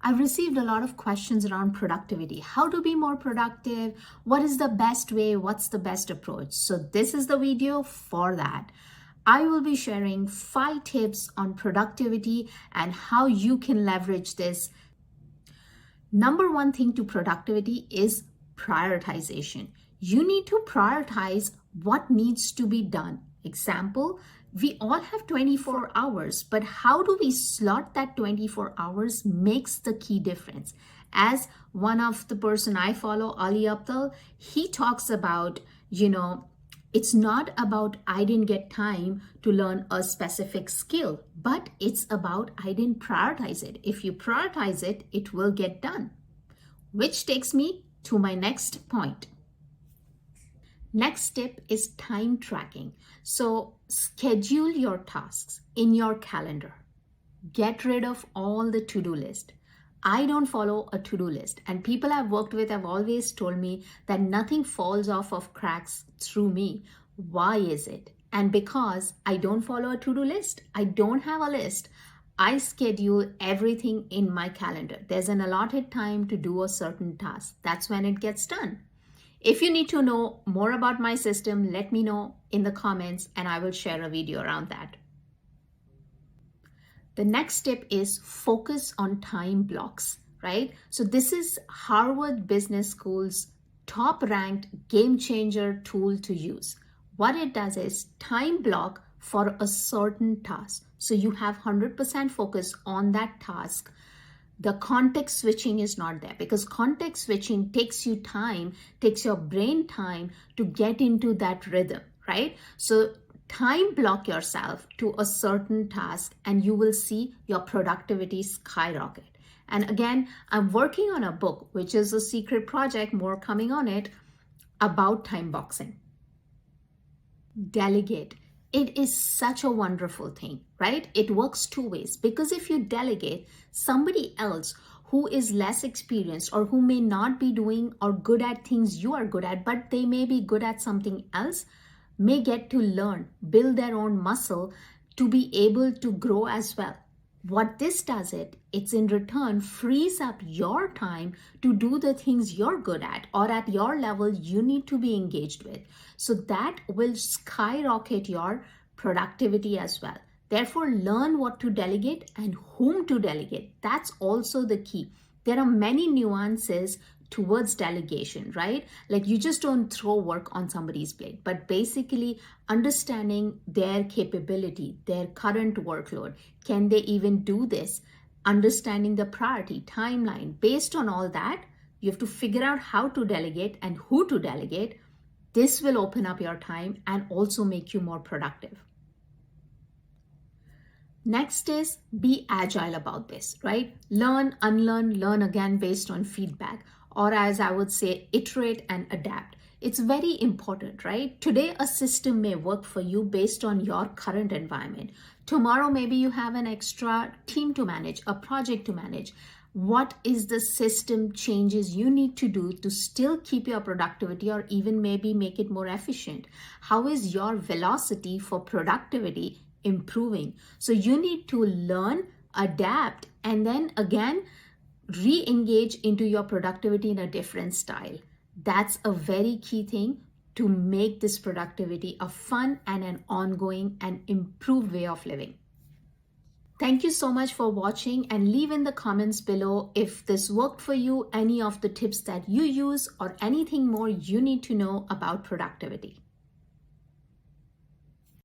I've received a lot of questions around productivity. How to be more productive? What is the best way? What's the best approach? So this is the video for that. I will be sharing 5 tips on productivity and how you can leverage this. Number 1 thing to productivity is prioritization. You need to prioritize what needs to be done. Example, we all have 24 hours, but how do we slot that 24 hours makes the key difference. As one of the person I follow, Ali Abdul, he talks about, it's not about I didn't get time to learn a specific skill, but it's about I didn't prioritize it. If you prioritize it, it will get done. Which takes me to my next point. Next tip is time tracking. So schedule your tasks in your calendar. Get rid of all the to-do list. I don't follow a to-do list, and people I've worked with have always told me that nothing falls off of cracks through me. Why is it? And because I don't follow a to-do list, I don't have a list. I schedule everything in my calendar. There's an allotted time to do a certain task. That's when it gets done. If you need to know more about my system, let me know in the comments and I will share a video around that. The next tip is focus on time blocks, right? So this is Harvard Business School's top ranked game changer tool to use. What it does is time block for a certain task. So you have 100% focus on that task. The context switching is not there because context switching takes you time, takes your brain time to get into that rhythm, right? So time block yourself to a certain task and you will see your productivity skyrocket. And again, I'm working on a book, which is a secret project, more coming on it, about time boxing. Delegate. It is such a wonderful thing, right? It works 2 ways because if you delegate, somebody else who is less experienced or who may not be doing or good at things you are good at, but they may be good at something else, may get to learn, build their own muscle to be able to grow as well. What this does it's in return frees up your time to do the things you're good at or at your level you need to be engaged with. So that will skyrocket your productivity as well. Therefore, learn what to delegate and whom to delegate. That's also the key. There are many nuances towards delegation, right? Like you just don't throw work on somebody's plate, but basically understanding their capability, their current workload. Can they even do this? Understanding the priority, timeline. Based on all that, you have to figure out how to delegate and who to delegate. This will open up your time and also make you more productive. Next is be agile about this, right? Learn, unlearn, learn again based on feedback, or as I would say, iterate and adapt. It's very important, right? Today, a system may work for you based on your current environment. Tomorrow, maybe you have an extra team to manage, a project to manage. What is the system changes you need to do to still keep your productivity or even maybe make it more efficient? How is your velocity for productivity improving? So you need to learn, adapt, and then again, re-engage into your productivity in a different style. That's a very key thing to make this productivity a fun and an ongoing and improved way of living. Thank you so much for watching and leave in the comments below if this worked for you, any of the tips that you use or anything more you need to know about productivity.